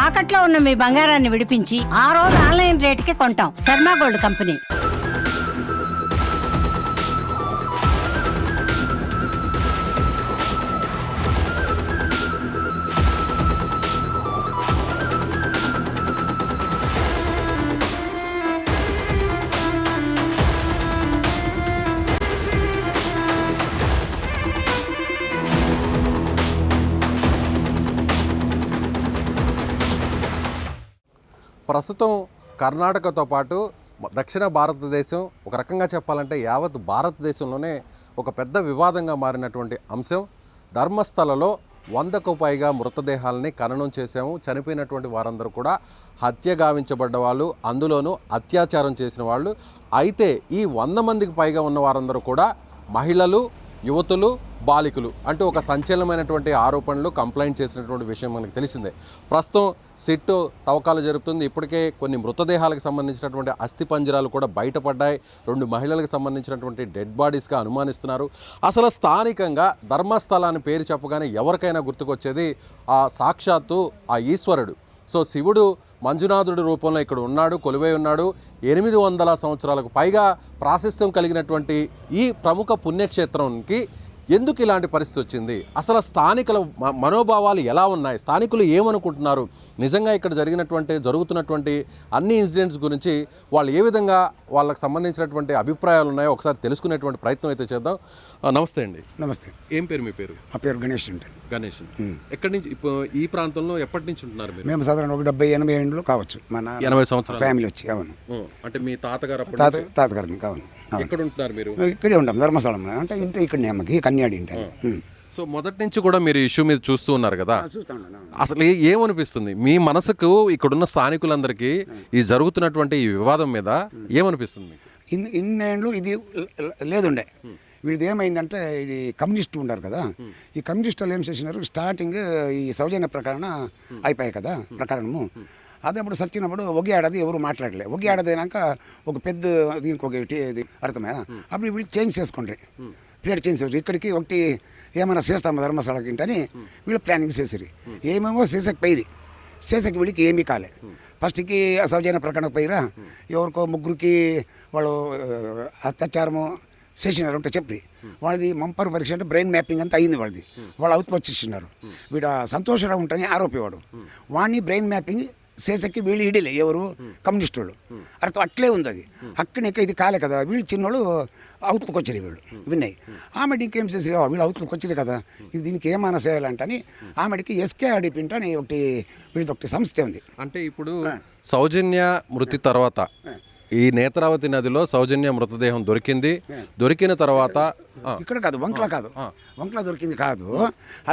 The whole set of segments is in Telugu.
తాకట్లో ఉన్న మీ బంగారాన్ని విడిపించి ఆ రోజు ఆన్లైన్ రేటుకి కొంటాం. Sharma gold company. ప్రస్తుతం కర్ణాటకతో పాటు దక్షిణ భారతదేశం, ఒక రకంగా చెప్పాలంటే యావత్ భారతదేశంలోనే ఒక పెద్ద వివాదంగా మారినటువంటి అంశం, ధర్మస్థలలో 100కు పైగా మృతదేహాలని ఖననం చేశాము. చనిపోయినటువంటి వారందరూ కూడా హత్య గావించబడ్డ వాళ్ళు, అందులోనూ అత్యాచారం చేసిన వాళ్ళు. అయితే ఈ 100 మందికి పైగా ఉన్న వారందరూ కూడా మహిళలు, యువతులు, బాలికలు అంటూ ఒక సంచలనమైనటువంటి ఆరోపణలు, కంప్లైంట్ చేసినటువంటి విషయం మనకు తెలిసిందే. ప్రస్తుతం సిట్ తవ్వకాలు జరుగుతుంది. ఇప్పటికే కొన్ని మృతదేహాలకు సంబంధించినటువంటి అస్థిపంజరాలు కూడా బయటపడ్డాయి. 2 మహిళలకు సంబంధించినటువంటి డెడ్ బాడీస్గా అనుమానిస్తున్నారు. అసలు స్థానికంగా ధర్మస్థలాన్ని పేరు చెప్పగానే ఎవరికైనా గుర్తుకొచ్చేది ఆ సాక్షాత్తు ఆ ఈశ్వరుడు. సో శివుడు మంజునాథుడి రూపంలో ఇక్కడ ఉన్నాడు, కొలువై ఉన్నాడు. 800 సంవత్సరాలకు పైగా ప్రాశస్త్యం కలిగినటువంటి ఈ ప్రముఖ పుణ్యక్షేత్రంకి ఎందుకు ఇలాంటి పరిస్థితి వచ్చింది? అసలు స్థానికుల మనోభావాలు ఎలా ఉన్నాయి? స్థానికులు ఏమనుకుంటున్నారు? నిజంగా ఇక్కడ జరుగుతున్నటువంటి అన్ని ఇన్సిడెంట్స్ గురించి వాళ్ళు ఏ విధంగా వాళ్ళకి సంబంధించినటువంటి అభిప్రాయాలు ఉన్నాయో ఒకసారి తెలుసుకునేటువంటి ప్రయత్నం అయితే చేద్దాం. నమస్తే అండి. నమస్తే. ఏం పేరు మీ పేరు? మా పేరు గణేష్ అంటే. గణేష్. ఎక్కడి నుంచి ఈ ప్రాంతంలో ఎప్పటి నుంచి ఉంటున్నారు మీరు? మేము సాధారణ 70-80 ఏళ్ళు కావచ్చు. మన 80 సంవత్సరాలు ఫ్యామిలీ వచ్చి. అవును. అంటే మీ తాతగారు తాతగారిని. అవును. ఎక్కడ ఉంటున్నారు మీరు? ఇక్కడే ఉంటాం, ధర్మస్థలంలో. అంటే ఇంటి ఇక్కడనే అమ్మకి కన్యాడి ఇంటి. సో మొదటి నుంచి కూడా మీరు ఇష్యూ మీద చూస్తూ ఉన్నారు కదా, అసలు ఏమనిపిస్తుంది మీ మనసుకు? ఇక్కడున్న స్థానికులందరికీ ఈ జరుగుతున్నటువంటి ఈ వివాదం మీద ఏమనిపిస్తుంది మీకు? ఇన్నేళ్ళు ఇది లేదుండే. వీళ్ళది ఏమైందంటే, ఇది కమ్యూనిస్టు ఉన్నారు కదా, ఈ కమ్యూనిస్ట్ వాళ్ళు ఏం చేసినారు, స్టార్టింగ్ ఈ సౌజన్య ప్రకరణ అయిపోయాయి కదా, ప్రకరణము. అదే అప్పుడు సచ్చినప్పుడు ఒక ఏడాది ఎవరు మాట్లాడలే. ఒక ఏడాది అయినాక ఒక పెద్ద దీనికి ఒక అర్థమైనా అప్పుడు వీళ్ళు చేంజ్ చేసుకుంటారు, ప్లేట్ చేంజ్ చేసారు. ఇక్కడికి ఒకటి ఏమైనా చేస్తాము ధర్మస్థలకి ఇంటని వీళ్ళు ప్లానింగ్ చేసిరి. ఏమేమో చేసకపోయి చేసకి వీళ్ళకి ఏమీ కాలే. ఫస్ట్కి సౌజన్య ప్రకరణకు పోయిరా, ఎవరికో ముగ్గురికి వాళ్ళు అత్యాచారము చేసినారు అంటే చెప్పి వాళ్ళది మంపర్ పరీక్ష అంటే బ్రెయిన్ మ్యాపింగ్ అంతా అయింది. వాళ్ళది వాళ్ళు అవుతూ వచ్చేసినారు. వీడు సంతోషరావు ఉంటని ఆరోపేవాడు. వాడిని బ్రెయిన్ మ్యాపింగ్ చేసకి వీళ్ళు ఇడిలే, ఎవరు కమ్యూనిస్ట్ వాళ్ళు. అర్థం అట్లే ఉంది. అది అక్కడికి ఇది కాలే కదా, వీళ్ళు చిన్నోళ్ళు అవుతులకు వచ్చారు. వీళ్ళు విన్నాయి. ఆమెకి ఇంకేం చేసారు, వీళ్ళు అవుతులకు వచ్చారు కదా, ఇది దీనికి ఏమైనా చేయాలంటని ఆమెకి SKRDP అని ఒకటి వీళ్ళది ఒకటి సంస్థ ఉంది. అంటే ఇప్పుడు సౌజన్య మృతి తర్వాత ఈ నేత్రావతి నదిలో సౌజన్య మృతదేహం దొరికిన తర్వాత ఇక్కడ కాదు, వంకల కాదు, వంకల దొరికింది కాదు.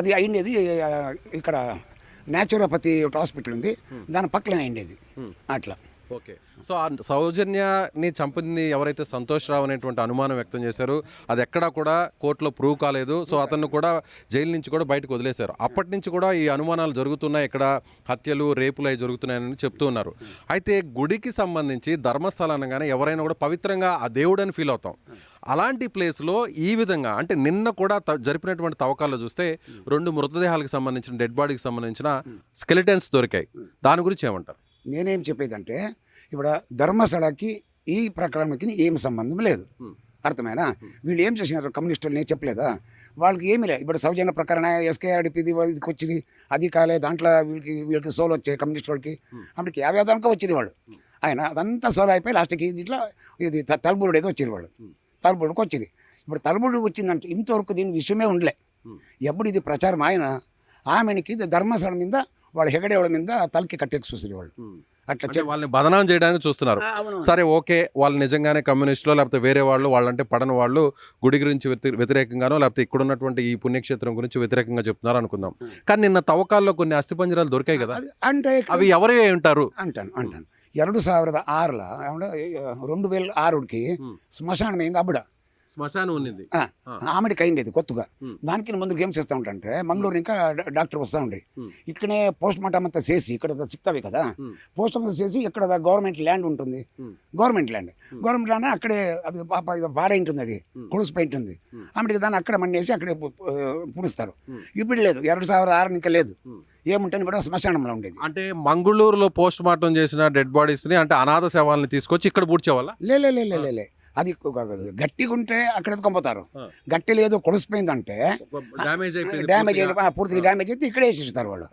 అది అయిండేది ఇక్కడ న్యాచురోపతి ఒక హాస్పిటల్ ఉంది, దాని పక్కనే అయిండేది అట్లా. ఓకే. సో ఆ సౌజన్యని చంపింది ఎవరైతే సంతోష్ రావు అనేటువంటి అనుమానం వ్యక్తం చేశారు, అది ఎక్కడా కూడా కోర్టులో ప్రూవ్ కాలేదు. సో అతన్ని కూడా జైలు నుంచి కూడా బయటకు వదిలేశారు. అప్పటి నుంచి కూడా ఈ అనుమానాలు జరుగుతున్నాయి, ఇక్కడ హత్యలు, రేపులు అవి జరుగుతున్నాయని చెప్తూ ఉన్నారు. అయితే గుడికి సంబంధించి ధర్మస్థలం అనగానే ఎవరైనా కూడా పవిత్రంగా ఆ దేవుడని ఫీల్ అవుతాం. అలాంటి ప్లేస్లో ఈ విధంగా అంటే నిన్న కూడా జరిపినటువంటి తవ్వకాల్లో చూస్తే 2 మృతదేహాలకు సంబంధించిన డెడ్ బాడీకి సంబంధించిన స్కెలిటన్స్ దొరికాయి. దాని గురించి ఏమంటారు? నేనేం చెప్పేదంటే, ఇప్పుడు ధర్మస్థలకి ఈ ప్రకరణకి ఏం సంబంధం లేదు. అర్థమైనా? వీళ్ళు ఏం చేసినారు కమ్యూనిస్టులు, నేను చెప్పలేదా, వాళ్ళకి ఏమీ లేదు. ఇప్పుడు సౌజన్య ప్రకరణ SKRDP ఇది వచ్చింది, అది కాలే, దాంట్లో వీళ్ళకి సోలు వచ్చాయి కమ్యూనిస్ట్ వాళ్ళకి. అప్పటికి 50 దాకా వచ్చింది వాళ్ళు. ఆయన అదంతా సోలు అయిపోయి లాస్ట్కి దీంట్లో ఇది తలబురుడు ఏదో వచ్చింది వాళ్ళు. తలబురుడికి వచ్చింది. ఇప్పుడు తలబురుడికి వచ్చిందంటే ఇంతవరకు దీని విషయమే ఉండలే. ఎప్పుడు ఇది ప్రచారం ఆయన ఆమెకి ధర్మస్థలం మీద వాళ్ళ హెగడేవాళ్ళ మీద తలకి కట్టేకి చూసారు వాళ్ళు. అట్లా వాళ్ళని బదనాం చేయడానికి చూస్తున్నారు. సరే, ఓకే, వాళ్ళు నిజంగానే కమ్యూనిస్టులు లేకపోతే వేరే వాళ్ళు, వాళ్ళంటే పడని వాళ్ళు గుడి గురించి వ్యతిరేకంగానో లేకపోతే ఇక్కడ ఉన్నటువంటి ఈ పుణ్యక్షేత్రం గురించి వ్యతిరేకంగా చెప్తున్నారు అనుకుందాం. కానీ నిన్న తవ్వకాల్లో కొన్ని అస్థిపంజరాలు దొరికాయి కదా, అంటే అవి ఎవరే ఉంటారు అంటాను. 2006లో 2006కి శ్మశానం అయింది. అబ్బుడ శ్మశానం ఉన్నది. ఆమెడికి అయింది కొత్తగా. దానికి ముందుకు ఏం చేస్తూ ఉంటాంటే మంగళూరు ఇంకా డాక్టర్ వస్తూ ఉండే ఇక్కడనే పోస్ట్ మార్టం అంతా చేసి ఇక్కడ సిక్తావి కదా, పోస్ట్ మార్టం చేసి ఇక్కడ గవర్నమెంట్ ల్యాండ్ ఉంటుంది, గవర్నమెంట్ ల్యాండ్ అక్కడే అది పాప పాడై ఉంటుంది, అది కుడిసిపోయి ఉంటుంది. ఆమెడికి దాన్ని అక్కడ మన్నేసి అక్కడే పుడుస్తారు. ఇప్పుడు లేదు 2006 ఇంకా లేదు, ఏముంటని కూడా శ్మశానంలో ఉండేది. అంటే మంగళూరులో పోస్ట్ మార్టం చేసిన డెడ్ బాడీస్ ని అంటే అనాథ శవాలని తీసుకొచ్చి ఇక్కడ పూడ్చేవాళ్ళ? లే అది గట్టిగా ఉంటే అక్కడ ఎత్తుకొని గట్టి లేదు కొలిసిపోయిందంటే డ్యామేజ్ పూర్తిగా డ్యామేజ్ అయితే ఇక్కడే వేసిస్తారు వాళ్ళు.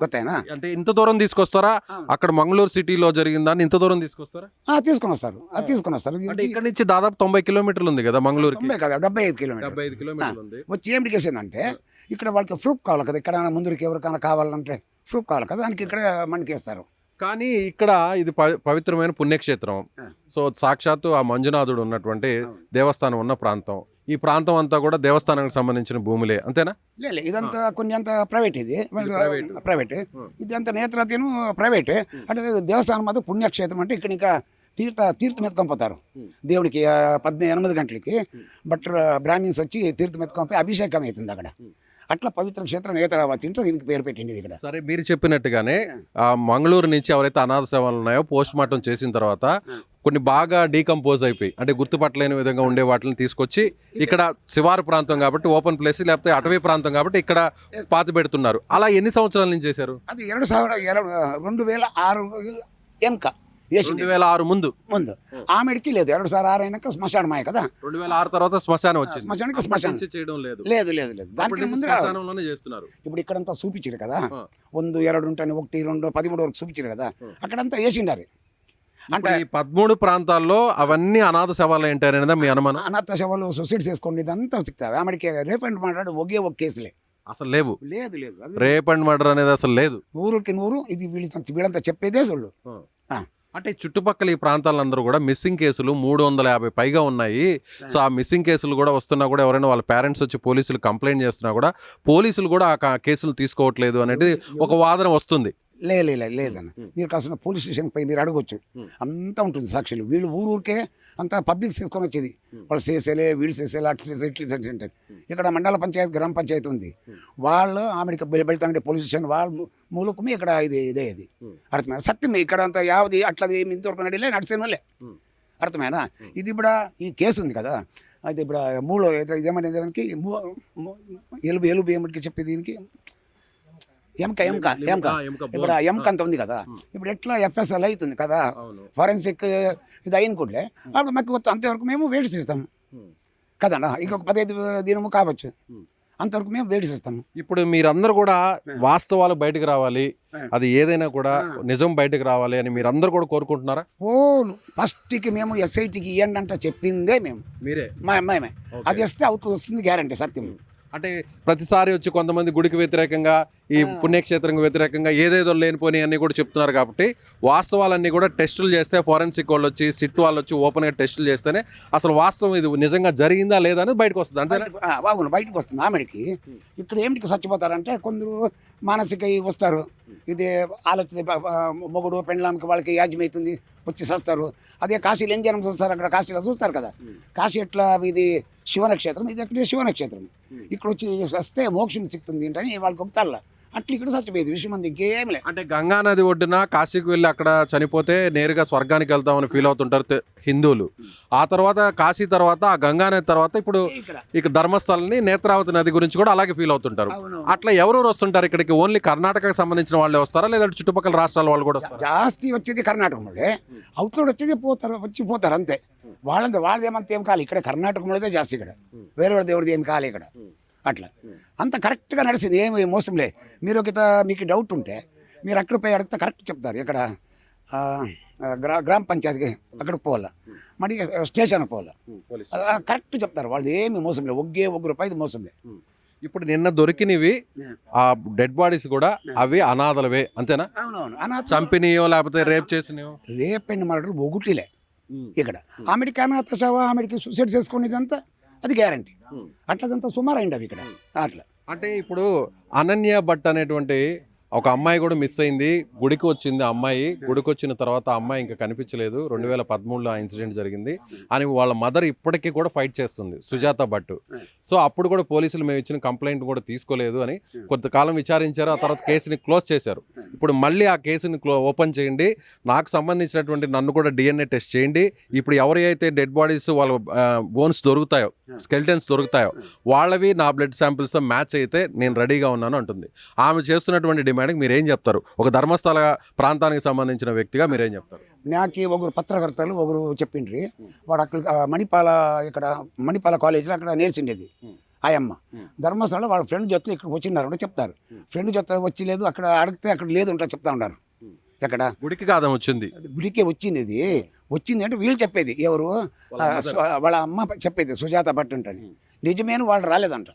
కొత్తనా అంటే ఇంత దూరం తీసుకొస్తారా? అక్కడ మంగళూరు సిటీలో జరిగిందాన్ని ఇంత దూరం తీసుకొస్తారా? తీసుకొని వస్తారు, అది తీసుకొని వస్తారు. అంటే ఇక్కడ నుంచి దాదాపు 90 కిలోమీటర్లు ఉంది కదా మంగళూరు? 75 కిలోమీటర్లు ఉంది. వచ్చి ఏమిటి చేసిందంటే ఇక్కడ వాళ్ళకి ప్రూఫ్ కావాలి కదా, ఇక్కడ ముందుకి ఎవరికైనా కావాలంటే ప్రూఫ్ కావాలి కదా, దానికి ఇక్కడ మనకేస్తారు. కానీ ఇక్కడ ఇది పవిత్రమైన పుణ్యక్షేత్రం. సో సాక్షాత్తు ఆ మంజునాథుడు ఉన్నటువంటి దేవస్థానం ఉన్న ప్రాంతం. ఈ ప్రాంతం అంతా కూడా దేవస్థానానికి సంబంధించిన భూములే, అంతేనా? లేదు, ఇదంతా కొన్ని అంతా ప్రైవేట్, ఇది ప్రైవేట్, ఇది అంతా నేత్రతీను ప్రైవేట్. అంటే దేవస్థానం మాత్రం పుణ్యక్షేత్రం. అంటే ఇక్కడ ఇంకా తీర్థం ఎత్తుకొని దేవుడికి 8 గంటలకి బ్రాహ్మిన్స్ వచ్చి తీర్థం ఎత్తుకొని అభిషేకం అవుతుంది అక్కడ. అట్లా పవిత్ర క్షేత్రం నేత్రావతి అంటే దీనికి పేరు పెట్టింది ఇక్కడ. సరే, మీరు చెప్పినట్టుగానే మంగళూరు నుంచి ఎవరైతే అనాథ శవాలు ఉన్నాయో పోస్ట్ మార్టం చేసిన తర్వాత కొన్ని బాగా డీకంపోజ్ అయిపోయి అంటే గుర్తుపట్టలేని విధంగా ఉండే వాటిని తీసుకొచ్చి ఇక్కడ శివారు ప్రాంతం కాబట్టి ఓపెన్ ప్లేస్, లేకపోతే అటవీ ప్రాంతం కాబట్టి ఇక్కడ పాతి పెడుతున్నారు. అలా ఎన్ని సంవత్సరాల నుంచి చేశారు? అది 2006 వెనక 2006 ముందు ఆమెడికి లేదు. 2006 అయినాక శ్మశానమాయ కదా, 2006 తర్వాత శ్మశానం వచ్చింది. శ్మశానం చేయడం లేదు. దానికి ముందు శ్మశానంలోనే చేస్తున్నారు. ఇప్పుడు ఇక్కడంతా చూపించారు కదా, 1, 2 ఉంటాయి, 1, 2, 13 వరకు చూపించారు కదా, అక్కడంతా వేసిండారు. అంటే 13 ప్రాంతాల్లో అవన్నీ అనాథ శవాలు ఏంటనేది మీ అనుమానం? అనాథ శవాలు సూసైడ్ చేసుకోండి ఇదంతా సిక్తావి. ఆమెడికి రేప్ అండ్ మర్డర్ ఒకే ఒక కేసులే, అసలు లేవు. లేదు రేప్ అండ్ మర్డర్ అనేది అసలు లేదు. 100కి 100 ఇది వీళ్ళంతా చెప్పేదే సొల్లు. అంటే చుట్టుపక్కల ఈ ప్రాంతాలందరూ కూడా మిస్సింగ్ కేసులు 350 పైగా ఉన్నాయి. సో ఆ మిస్సింగ్ కేసులు కూడా వస్తున్నా కూడా ఎవరైనా వాళ్ళ పేరెంట్స్ వచ్చి పోలీసులు కంప్లైంట్ చేస్తున్నా కూడా పోలీసులు కూడా ఆ కేసులు తీసుకోవట్లేదు అనేది ఒక వాదన వస్తుంది. లేదన్న, మీరు కాసిన పోలీస్ స్టేషన్ పై మీరు అడగొచ్చు, అంతా ఉంటుంది సాక్షులు. వీళ్ళు ఊరికే అంతా పబ్లిక్ తీసుకొని వచ్చేది, వాళ్ళు చేసేలే, వీళ్ళు చేసేలే, అటు చేసే, ఇట్లు చేసే అంటారు. ఇక్కడ మండల పంచాయతీ, గ్రామ పంచాయతీ ఉంది, వాళ్ళు ఆమెడికి వెళ్తాంటే పోలీస్ స్టేషన్ వాళ్ళ మూలకమే ఇక్కడ ఇదే అర్థమైనా సత్యం. ఇక్కడ అంతా యావది అట్లది ఇంతవరకు నడిలే నడిచేనోళ్ళే, అర్థమైనా. ఇది ఇప్పుడు ఈ కేసు ఉంది కదా, అయితే ఇప్పుడు మూలో ఇదేమంటే దానికి ఎలుబు ఏమిటికి చెప్పి దీనికి ఎముక ఇప్పుడు ఎముక అంత ఉంది కదా, ఇప్పుడు ఎట్లా FSL అవుతుంది కదా, ఫారెన్సిక్ ఇది అయిన కూడలే అప్పుడు మాకు అంతవరకు మేము వెయిట్ చేస్తాము కదా, ఇంకొక 15 దినము కావచ్చు, అంతవరకు మేము వెయిట్ చేస్తాము. ఇప్పుడు మీరందరూ కూడా వాస్తవాలు బయటకు రావాలి, అది ఏదైనా కూడా నిజం బయటకు రావాలి అని మీరందరూ కూడా కోరుకుంటున్నారా? ఫస్ట్కి మేము SITకి ఇవ్వండి అంటే చెప్పిందే మీరే మేమే, అది వస్తే వస్తుంది గ్యారంటీ, సత్యం. అంటే ప్రతిసారి వచ్చి కొంతమంది గుడికి వ్యతిరేకంగా, ఈ పుణ్యక్షేత్రంకి వ్యతిరేకంగా ఏదేదో లేనిపోని అన్నీ కూడా చెప్తున్నారు. కాబట్టి వాస్తవాలన్నీ కూడా టెస్టులు చేస్తే, ఫోరెన్సిక్ వాళ్ళు వచ్చి, సిట్ వాళ్ళు వచ్చి ఓపెన్గా టెస్టులు చేస్తేనే అసలు వాస్తవం ఇది నిజంగా జరిగిందా లేదా అనేది బయటకు వస్తుంది. అంటే బాగుంది, బయటకు వస్తుంది. ఆమెడికి ఇక్కడ ఏమిటికి చచ్చిపోతారంటే కొందరు మానసిక వస్తారు, ఇది ఆలోచన మొగుడు పెండ్లాంకి వాళ్ళకి యాజ్యమవుతుంది, వచ్చి చేస్తారు. అదే కాశీలో ఏం జనం చూస్తారు, అక్కడ కాశీలో చూస్తారు కదా, కాశీ ఎట్లా ఇది శివనక్షేత్రం, ఇది ఎక్కడ శివనక్షేత్రం, ఇక్కడ వచ్చి వస్తే మోక్షం సిక్తుంది ఏంటని వాళ్ళకి ఒకతల్ల అట్లా ఇక్కడ చచ్చిపోయేది విషయం అంది, ఇంకేం లేదు. అంటే గంగా నది ఒడ్డున కాశీకి వెళ్ళి అక్కడ చనిపోతే నేరుగా స్వర్గానికి వెళ్తామని ఫీల్ అవుతుంటారు హిందువులు. ఆ తర్వాత కాశీ తర్వాత ఆ గంగా నది తర్వాత ఇప్పుడు ఇక్కడ ధర్మస్థలని నేత్రావతి నది గురించి కూడా అలాగే ఫీల్ అవుతుంటారు. అట్లా ఎవరెవరు వస్తుంటారు ఇక్కడికి? ఓన్లీ కర్ణాటకకు సంబంధించిన వాళ్ళే వస్తారా, లేదంటే చుట్టుపక్కల రాష్ట్రాల వాళ్ళు కూడా వస్తారా? జాస్తి వచ్చేది కర్ణాటక వాళ్ళే, అవుట్లో వచ్చేది పోతారు అంతే. వాళ్ళదేమంతా ఏం కాదు, ఇక్కడ కర్ణాటక వాళ్ళదే జాస్తి, ఇక్కడ వేరే వాళ్ళ దేవుడిది ఏం కాలే ఇక్కడ. అట్లా అంత కరెక్ట్గా నడిచింది, ఏమి మోసంలే. మీరు మీకు డౌట్ ఉంటే మీరు అక్కడ పోయి అడిగితే కరెక్ట్ చెప్తారు. ఇక్కడ గ్రామ పంచాయతీకి అక్కడికి పోవాలా, మరి స్టేషన్కి పోవాలా, కరెక్ట్ చెప్తారు. వాళ్ళు ఏమి మోసంలే, ఒక్క రూపాయి మోసంలే. ఇప్పుడు నిన్న దొరికినవి ఆ డెడ్ బాడీస్ కూడా అవి అనాథలవే, అంతేనా? అవునవును, చంపినయో లేకపోతే రేప్ చేసినయో? రేప్ అండ్ మర్డర్ ఒకటిలే ఇక్కడ. ఆమెడికి అనాథ శవ, ఆమెడికి సూసైడ్ చేసుకునేదంతా అది గ్యారంటీ. అట్లదంతా సుమారు అయింది అవి ఇక్కడ. అట్లా అంటే ఇప్పుడు అనన్య భట్ అనేటువంటి ఒక అమ్మాయి కూడా మిస్ అయింది. గుడికి వచ్చింది అమ్మాయి. గుడికి వచ్చిన తర్వాత ఆ అమ్మాయి ఇంకా కనిపించలేదు. 2013లో ఆ ఇన్సిడెంట్ జరిగింది అని వాళ్ళ మదర్ ఇప్పటికీ కూడా ఫైట్ చేస్తుంది, సుజాత భట్. సో అప్పుడు కూడా పోలీసులు మేము ఇచ్చిన కంప్లైంట్ కూడా తీసుకోలేదు అని కొంతకాలం విచారించారు. ఆ తర్వాత కేసుని క్లోజ్ చేశారు. ఇప్పుడు మళ్ళీ ఆ కేసుని ఓపెన్ చేయండి, నాకు సంబంధించినటువంటి నన్ను కూడా DNA టెస్ట్ చేయండి. ఇప్పుడు ఎవరైతే డెడ్ బాడీస్ వాళ్ళ బోన్స్ దొరుకుతాయో, స్కెల్టన్స్ దొరుకుతాయో వాళ్ళవి నా బ్లడ్ శాంపిల్స్తో మ్యాచ్ అయితే నేను రెడీగా ఉన్నాను అంటుంది. ఆమె చేస్తున్నటువంటి డిమాండ్కి మీరేం చెప్తారు? ఒక ధర్మస్థల ప్రాంతానికి సంబంధించిన వ్యక్తిగా మీరేం చెప్తారు? నాకు ఒకరు పత్రకర్తలు ఒకరు చెప్పిండ్రి, వాడు అక్కడ మణిపాల కాలేజీలో అక్కడ నేర్చిండేది ఆయమ్మ. ధర్మస్థలంలో వాళ్ళ ఫ్రెండ్ జొత్త ఇక్కడ వచ్చినారు చెప్తారు. ఫ్రెండ్ జొత్త వచ్చి లేదు, అక్కడ అడిగితే అక్కడ లేదు ఉంటారు చెప్తా ఉన్నారు. ఎక్కడ గుడికి కాదా వచ్చింది? గుడికే వచ్చింది. వచ్చింది అంటే వీళ్ళు చెప్పేది, ఎవరు వాళ్ళ అమ్మ చెప్పేది సుజాత భట్ ఉంటుంది. నిజమేను వాళ్ళు రాలేదంట,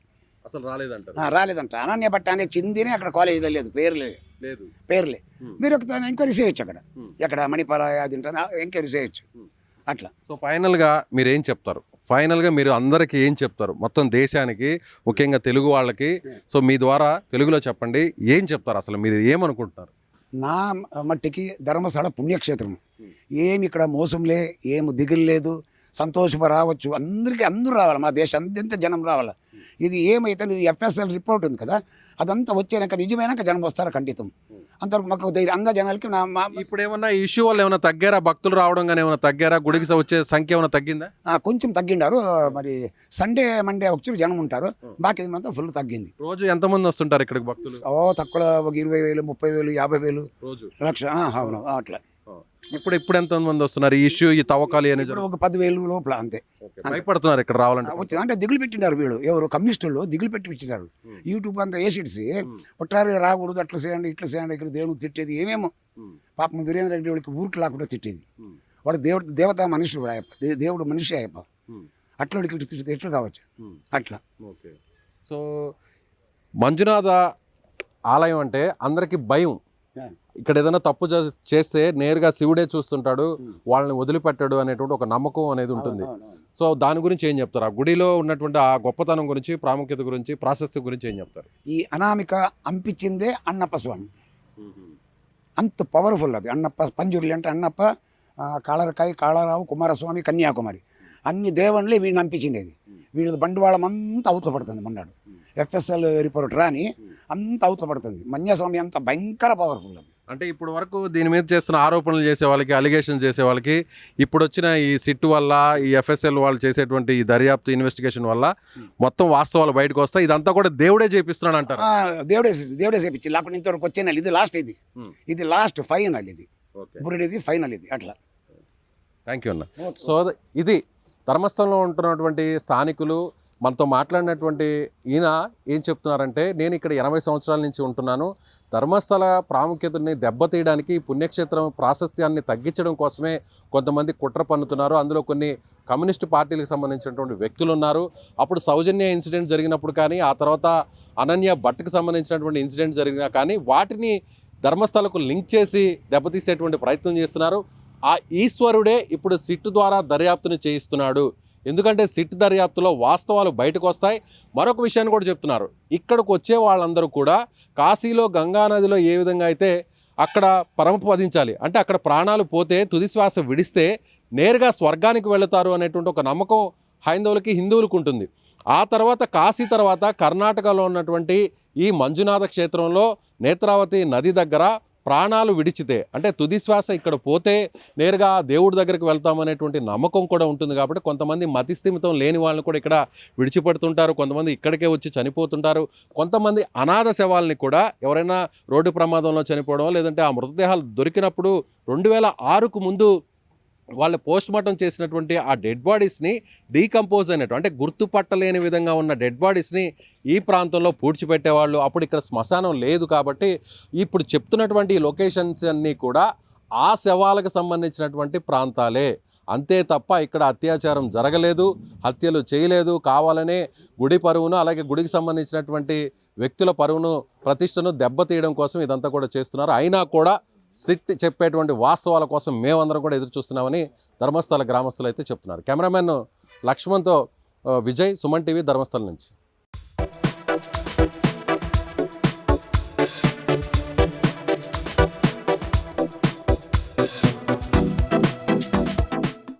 అసలు రాలేదంటారు. రాలేదంట. అనన్య భట్ అనే చిందినే అక్కడ కాలేజీలో లేదు, పేర్లే. మీరు ఒక ఎంక్వైరీ చేయొచ్చు అక్కడ, ఎక్కడ మణిపాల అది ఎంక్వైరీ చేయొచ్చు అట్లా. సో ఫైనల్గా మీరు ఏం చెప్తారు? ఫైనల్గా మీరు అందరికీ ఏం చెప్తారు? మొత్తం దేశానికి, ముఖ్యంగా తెలుగు వాళ్ళకి. సో మీ ద్వారా తెలుగులో చెప్పండి, ఏం చెప్తారు? అసలు మీరు ఏమనుకుంటున్నారు? నా మట్టికి ధర్మస్థల పుణ్యక్షేత్రం. ఏమి ఇక్కడ మోసంలే, ఏమి దిగులు లేదు, సంతోషంగా రావచ్చు. అందరూ రావాలి, మా దేశం అంత జనం రావాలి. ఇది ఏమైతే ఇది FSL రిపోర్ట్ ఉంది కదా, అదంతా వచ్చాక నిజమైనాక జనం వస్తారు ఖండితం. అంతవరకు మాకు ధైర్యం అంద జనాలకి ఇప్పుడు ఏమన్నా ఇష్యూ వల్ల ఏమైనా తగ్గారా? భక్తులు రావడం కానీ ఏమైనా తగ్గారా? గుడికి వచ్చే సంఖ్య ఏమైనా తగ్గిందా? కొంచెం తగ్గిండారు. మరి సండే మండే వచ్చి జనం ఉంటారు, బాకీ అంతా ఫుల్ తగ్గింది. రోజు ఎంతమంది వస్తుంటారు ఇక్కడికి భక్తులు? తక్కువ ఒక 20,000, 30,000, 50,000 రోజు, లక్ష. అవును అట్లా. ఇప్పుడు ఎంత మంది వస్తున్నారు? ఈ ఇష్యూ, ఈ తవ్వకాలు అనేది ఒక 10,000 లోపల అంతే. భయపడుతున్నారు ఇక్కడ రావాలంటే. వచ్చింది అంటే దిగులు పెట్టినారు వీళ్ళు, ఎవరు కమ్యూనిస్టులు దిగులు పెట్టించినారు. యూట్యూబ్ అంతా వేసిడ్సి ఒట్టారి రాకూడదు, అట్లా చేయండి ఇట్లా చేయండి, ఇక్కడ దేవుడికి తిట్టేది ఏమేమో. పాపం వీరేంద్ర రెడ్డి వాడికి ఊరికి లేకుండా తిట్టేది. వాడు దేవతా మనుషులు అయ్యప్ప, దేవుడు మనిషి అయ్యప్ప. అట్లా వాడికి ఎట్లు కావచ్చు అట్లా. ఓకే. సో మంజునాథ ఆలయం అంటే అందరికీ భయం. ఇక్కడ ఏదైనా తప్పు చేస్తే నేరుగా శివుడే చూస్తుంటాడు, వాళ్ళని వదిలిపెట్టాడు అనేటువంటి ఒక నమ్మకం అనేది ఉంటుంది. సో దాని గురించి ఏం చెప్తారు? ఆ గుడిలో ఉన్నటువంటి ఆ గొప్పతనం గురించి, ప్రాముఖ్యత గురించి, ప్రాశస్త్యం గురించి ఏం చెప్తారు? ఈ అనామిక అంపించిందే అన్నప్ప స్వామి. అంత పవర్ఫుల్ అది అన్నప్ప. పంజుర్లి అంటే అన్నప్ప, కాళరకాయ, కాళరావు, కుమారస్వామి, కన్యాకుమారి అన్ని దేవుళ్ళే వీడిని అంపించిండేది. వీళ్ళది బండివాళం అంతా అవతల పడుతుంది. మొన్నాడు FSL రిపోర్ట్ రాని అంత అవతల పడుతుంది. మన్యస్వామి అంత భయంకర పవర్ఫుల్ అది. అంటే ఇప్పుడు వరకు దీని మీద చేస్తున్న ఆరోపణలు చేసే వాళ్ళకి, అలిగేషన్ చేసే వాళ్ళకి, ఇప్పుడు వచ్చిన ఈ సిట్ వల్ల, ఈ FSL వాళ్ళు చేసేటువంటి ఈ దర్యాప్తు ఇన్వెస్టిగేషన్ వల్ల మొత్తం వాస్తవాలు బయటకు వస్తాయి. ఇదంతా కూడా దేవుడే చేపిస్తున్నాడు అంటారు. దేవుడే చేపించి లేకుండా ఇంతవరకు వచ్చే నెల ఇది లాస్ట్. ఇది లాస్ట్ ఫైనల్. ఇది బురుడిది ఫైనల్. ఇది అట్లా. థ్యాంక్ యూ అన్న. సో ఇది ధర్మస్థలంలో ఉంటున్నటువంటి స్థానికులు మనతో మాట్లాడినటువంటి ఈయన ఏం చెప్తున్నారంటే, నేను ఇక్కడ 80 సంవత్సరాల నుంచి ఉంటున్నాను. ధర్మస్థల ప్రాముఖ్యతని దెబ్బతీయడానికి, పుణ్యక్షేత్రం ప్రాశస్త్యాన్ని తగ్గించడం కోసమే కొంతమంది కుట్ర పన్నుతున్నారు. అందులో కొన్ని కమ్యూనిస్టు పార్టీలకు సంబంధించినటువంటి వ్యక్తులు ఉన్నారు. అప్పుడు సౌజన్య ఇన్సిడెంట్ జరిగినప్పుడు కానీ, ఆ తర్వాత అనన్య భట్కి సంబంధించినటువంటి ఇన్సిడెంట్ జరిగినా కానీ వాటిని ధర్మస్థలకు లింక్ చేసి దెబ్బతీసేటువంటి ప్రయత్నం చేస్తున్నారు. ఆ ఈశ్వరుడే ఇప్పుడు సిట్ ద్వారా దర్యాప్తుని చేయిస్తున్నాడు. ఎందుకంటే సిట్ దర్యాప్తులో వాస్తవాలు బయటకు వస్తాయి. మరొక విషయాన్ని కూడా చెప్తున్నారు, ఇక్కడికి వచ్చే వాళ్ళందరూ కూడా కాశీలో గంగానదిలో ఏ విధంగా అయితే అక్కడ పరమపదించాలి, అంటే అక్కడ ప్రాణాలు పోతే తుది శ్వాస విడిస్తే నేరుగా స్వర్గానికి వెళతారు అనేటువంటి ఒక నమ్మకం హైందవులకి, హిందువులకు ఉంటుంది. ఆ తర్వాత కాశీ తర్వాత కర్ణాటకలో ఉన్నటువంటి ఈ మంజునాథ క్షేత్రంలో నేత్రావతి నది దగ్గర ప్రాణాలు విడిచితే, అంటే తుది శ్వాస ఇక్కడ పోతే నేరుగా దేవుడి దగ్గరికి వెళ్తామనేటువంటి నమ్మకం కూడా ఉంటుంది. కాబట్టి కొంతమంది మతిస్థిమితం లేని వాళ్ళని కూడా ఇక్కడ విడిచిపెడుతుంటారు. కొంతమంది ఇక్కడికే వచ్చి చనిపోతుంటారు. కొంతమంది అనాథ శవాలని కూడా ఎవరైనా రోడ్డు ప్రమాదంలో చనిపోవడం, లేదంటే ఆ మృతదేహాలు దొరికినప్పుడు 2006కు ముందు వాళ్ళు పోస్ట్మార్టం చేసినటువంటి ఆ డెడ్ బాడీస్ని డీకంపోజ్ అయినట్టు, అంటే గుర్తుపట్టలేని విధంగా ఉన్న డెడ్ బాడీస్ని ఈ ప్రాంతంలో పూడ్చిపెట్టేవాళ్ళు. అప్పుడు ఇక్కడ శ్మశానం లేదు కాబట్టి ఇప్పుడు చెప్తున్నటువంటి లొకేషన్స్ అన్నీ కూడా ఆ శవాలకు సంబంధించినటువంటి ప్రాంతాలే. అంతే తప్ప ఇక్కడ అత్యాచారం జరగలేదు, హత్యలు చేయలేదు. కావాలనే గుడి పరువును, అలాగే గుడికి సంబంధించినటువంటి వ్యక్తుల పరువును, ప్రతిష్టను దెబ్బతీయడం కోసం ఇదంతా కూడా చేస్తున్నారు. అయినా కూడా సిట్ చెప్పేటువంటి వాస్తవాల కోసం మేమందరం కూడా ఎదురు చూస్తున్నామని ధర్మస్థల గ్రామస్తులు అయితే చెప్తున్నారు. కెమెరామెన్ లక్ష్మణ్తో విజయ్, సుమన్ టీవీ, ధర్మస్థలం నుంచి.